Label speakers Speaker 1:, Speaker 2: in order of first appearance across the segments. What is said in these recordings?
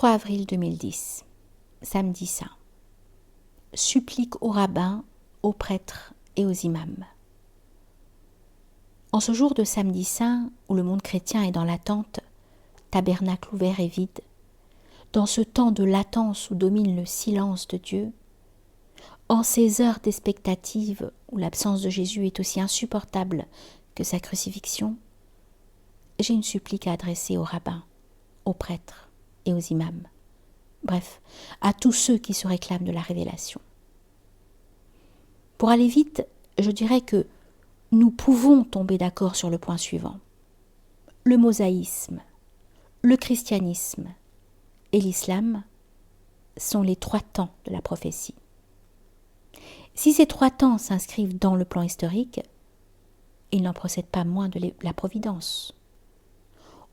Speaker 1: 3 avril 2010, samedi saint. Supplique aux rabbins, aux prêtres et aux imams. En ce jour de samedi saint, où le monde chrétien est dans l'attente, tabernacle ouvert et vide, dans ce temps de latence où domine le silence de Dieu, en ces heures d'expectative où l'absence de Jésus est aussi insupportable que sa crucifixion, j'ai une supplique à adresser aux rabbins, aux prêtres et aux imams, bref, à tous ceux qui se réclament de la révélation. Pour aller vite, je dirais que nous pouvons tomber d'accord sur le point suivant. Le mosaïsme, le christianisme et l'islam sont les 3 temps de la prophétie. Si ces 3 temps s'inscrivent dans le plan historique, ils n'en procèdent pas moins de la providence.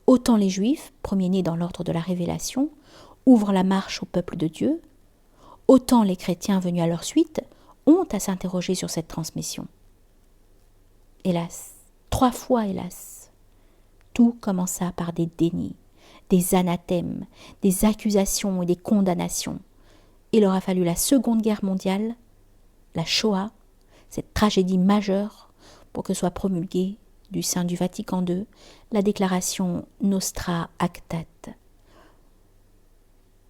Speaker 1: Autant les Juifs, premiers-nés dans l'ordre de la révélation, ouvrent la marche au peuple de Dieu, autant les chrétiens venus à leur suite ont à s'interroger sur cette transmission. Hélas, 3 fois hélas, tout commença par des dénis, des anathèmes, des accusations et des condamnations. Il aura fallu la Seconde Guerre mondiale, la Shoah, cette tragédie majeure, pour que soit promulguée, du sein du Vatican II, la déclaration Nostra Aetat,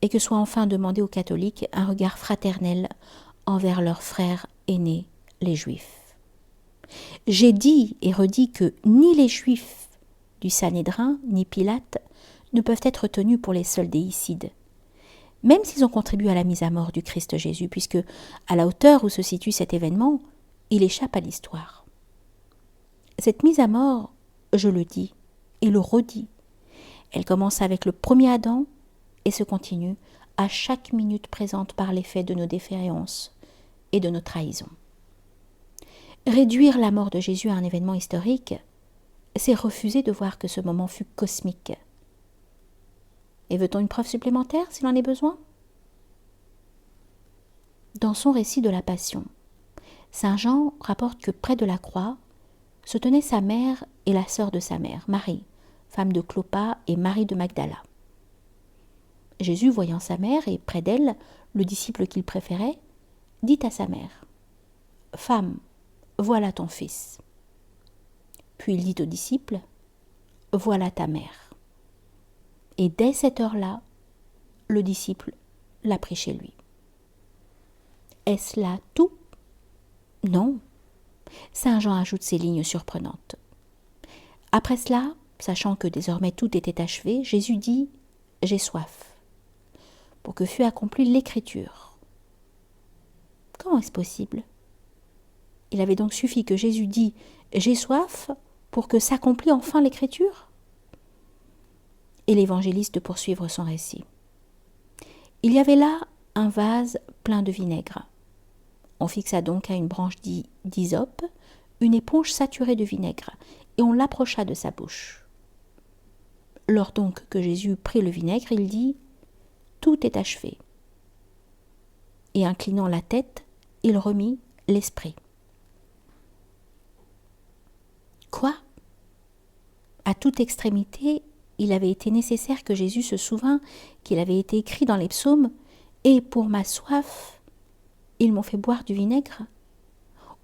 Speaker 1: et que soit enfin demandé aux catholiques un regard fraternel envers leurs frères aînés, les Juifs. J'ai dit et redit que ni les Juifs du Sanhédrin, ni Pilate ne peuvent être tenus pour les seuls déicides, même s'ils ont contribué à la mise à mort du Christ Jésus, puisque, à la hauteur où se situe cet événement, il échappe à l'histoire. Cette mise à mort, je le dis et le redis, elle commence avec le premier Adam et se continue à chaque minute présente par l'effet de nos défaillances et de nos trahisons. Réduire la mort de Jésus à un événement historique, c'est refuser de voir que ce moment fut cosmique. Et veut-on une preuve supplémentaire s'il en est besoin ? Dans son récit de la Passion, saint Jean rapporte que près de la croix se tenaient sa mère et la sœur de sa mère, Marie, femme de Clopas et Marie de Magdala. Jésus, voyant sa mère et près d'elle le disciple qu'il préférait, dit à sa mère : « Femme, voilà ton fils. » Puis il dit au disciple : « Voilà ta mère. » Et dès cette heure-là, le disciple l'a pris chez lui. Est-ce là tout ? Non. Saint Jean ajoute ces lignes surprenantes. Après cela, sachant que désormais tout était achevé, Jésus dit : « J'ai soif », pour que fût accomplie l'Écriture. Comment est-ce possible ? Il avait donc suffi que Jésus dit « J'ai soif » pour que s'accomplit enfin l'Écriture ? Et l'évangéliste de poursuivre son récit. Il y avait là un vase plein de vinaigre. On fixa donc à une branche d'hysope une éponge saturée de vinaigre, et on l'approcha de sa bouche. Lors donc que Jésus prit le vinaigre, il dit : « Tout est achevé. » Et inclinant la tête, il remit l'esprit. Quoi ? À toute extrémité, il avait été nécessaire que Jésus se souvînt qu'il avait été écrit dans les psaumes : « Et pour ma soif, ils m'ont fait boire du vinaigre »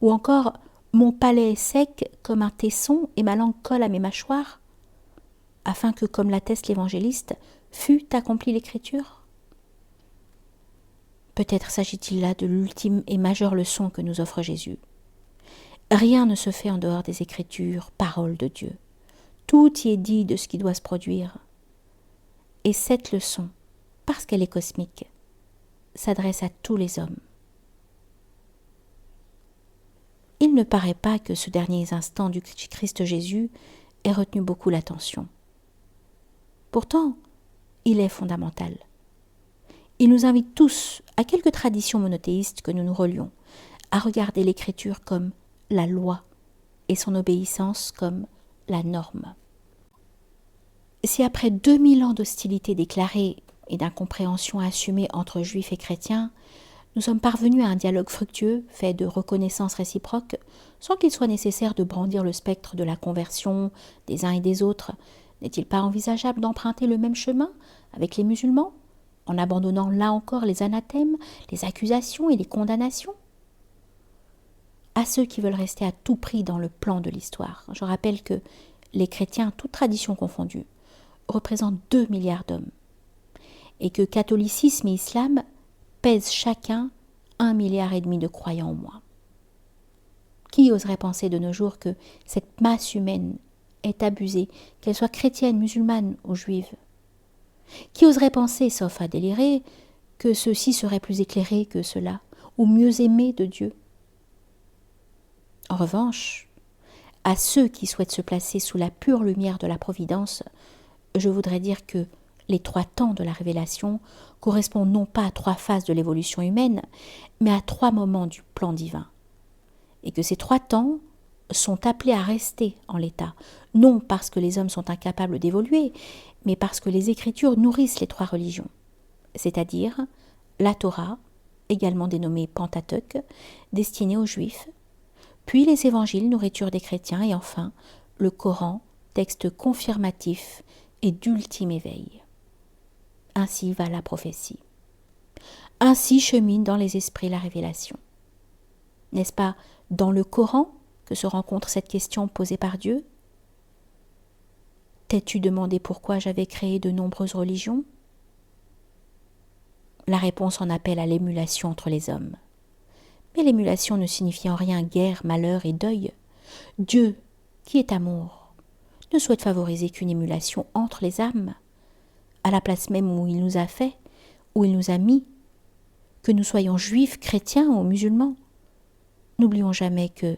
Speaker 1: ou encore « Mon palais est sec comme un tesson et ma langue colle à mes mâchoires » afin que, comme l'atteste l'évangéliste, fût accomplie l'Écriture. Peut-être s'agit-il là de l'ultime et majeure leçon que nous offre Jésus. Rien ne se fait en dehors des Écritures, parole de Dieu. Tout y est dit de ce qui doit se produire. Et cette leçon, parce qu'elle est cosmique, s'adresse à tous les hommes. Il ne paraît pas que ce dernier instant du Christ Jésus ait retenu beaucoup l'attention. Pourtant, il est fondamental. Il nous invite tous, à quelques traditions monothéistes que nous nous relions, à regarder l'Écriture comme la loi et son obéissance comme la norme. Si après 2000 ans d'hostilité déclarée et d'incompréhension assumée entre juifs et chrétiens, nous sommes parvenus à un dialogue fructueux, fait de reconnaissance réciproque, sans qu'il soit nécessaire de brandir le spectre de la conversion des uns et des autres, n'est-il pas envisageable d'emprunter le même chemin avec les musulmans, en abandonnant là encore les anathèmes, les accusations et les condamnations? À ceux qui veulent rester à tout prix dans le plan de l'histoire, je rappelle que les chrétiens, toutes traditions confondues, représentent 2 milliards d'hommes, et que catholicisme et islam pèsent chacun 1,5 milliard de croyants au moins. Qui oserait penser de nos jours que cette masse humaine est abusée, qu'elle soit chrétienne, musulmane ou juive? Qui oserait penser, sauf à délirer, que ceux-ci seraient plus éclairés que ceux-là, ou mieux aimés de Dieu? En revanche, à ceux qui souhaitent se placer sous la pure lumière de la providence, je voudrais dire que les 3 temps de la révélation correspondent non pas à 3 phases de l'évolution humaine, mais à 3 moments du plan divin. Et que ces 3 temps sont appelés à rester en l'état, non parce que les hommes sont incapables d'évoluer, mais parce que les Écritures nourrissent les 3 religions, c'est-à-dire la Torah, également dénommée Pentateuque, destinée aux Juifs, puis les évangiles, nourriture des chrétiens, et enfin le Coran, texte confirmatif et d'ultime éveil. Ainsi va la prophétie. Ainsi chemine dans les esprits la révélation. N'est-ce pas dans le Coran que se rencontre cette question posée par Dieu? T'es-tu demandé pourquoi j'avais créé de nombreuses religions? La réponse en appelle à l'émulation entre les hommes. Mais l'émulation ne signifie en rien guerre, malheur et deuil. Dieu, qui est amour, ne souhaite favoriser qu'une émulation entre les âmes, à la place même où il nous a fait, où il nous a mis, que nous soyons juifs, chrétiens ou musulmans. N'oublions jamais que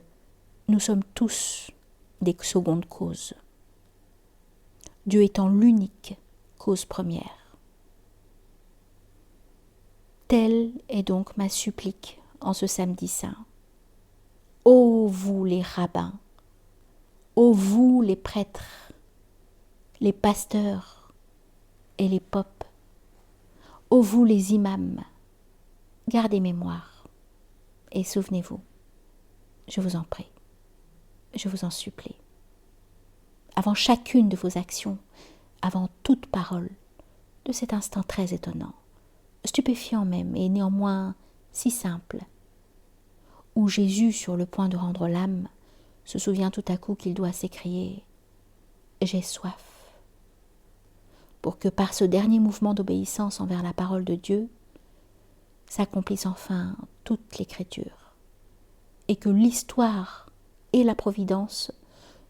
Speaker 1: nous sommes tous des secondes causes, Dieu étant l'unique cause première. Telle est donc ma supplique en ce samedi saint. Ô vous les rabbins, ô vous les prêtres, les pasteurs et les popes, ô vous les imams, gardez mémoire et souvenez-vous, je vous en prie, je vous en supplie, avant chacune de vos actions, avant toute parole, de cet instant très étonnant, stupéfiant même et néanmoins si simple, où Jésus, sur le point de rendre l'âme, se souvient tout à coup qu'il doit s'écrier « J'ai soif », pour que par ce dernier mouvement d'obéissance envers la parole de Dieu, s'accomplisse enfin toute l'écriture, et que l'histoire et la providence,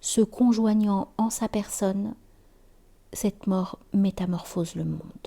Speaker 1: se conjoignant en sa personne, cette mort métamorphose le monde.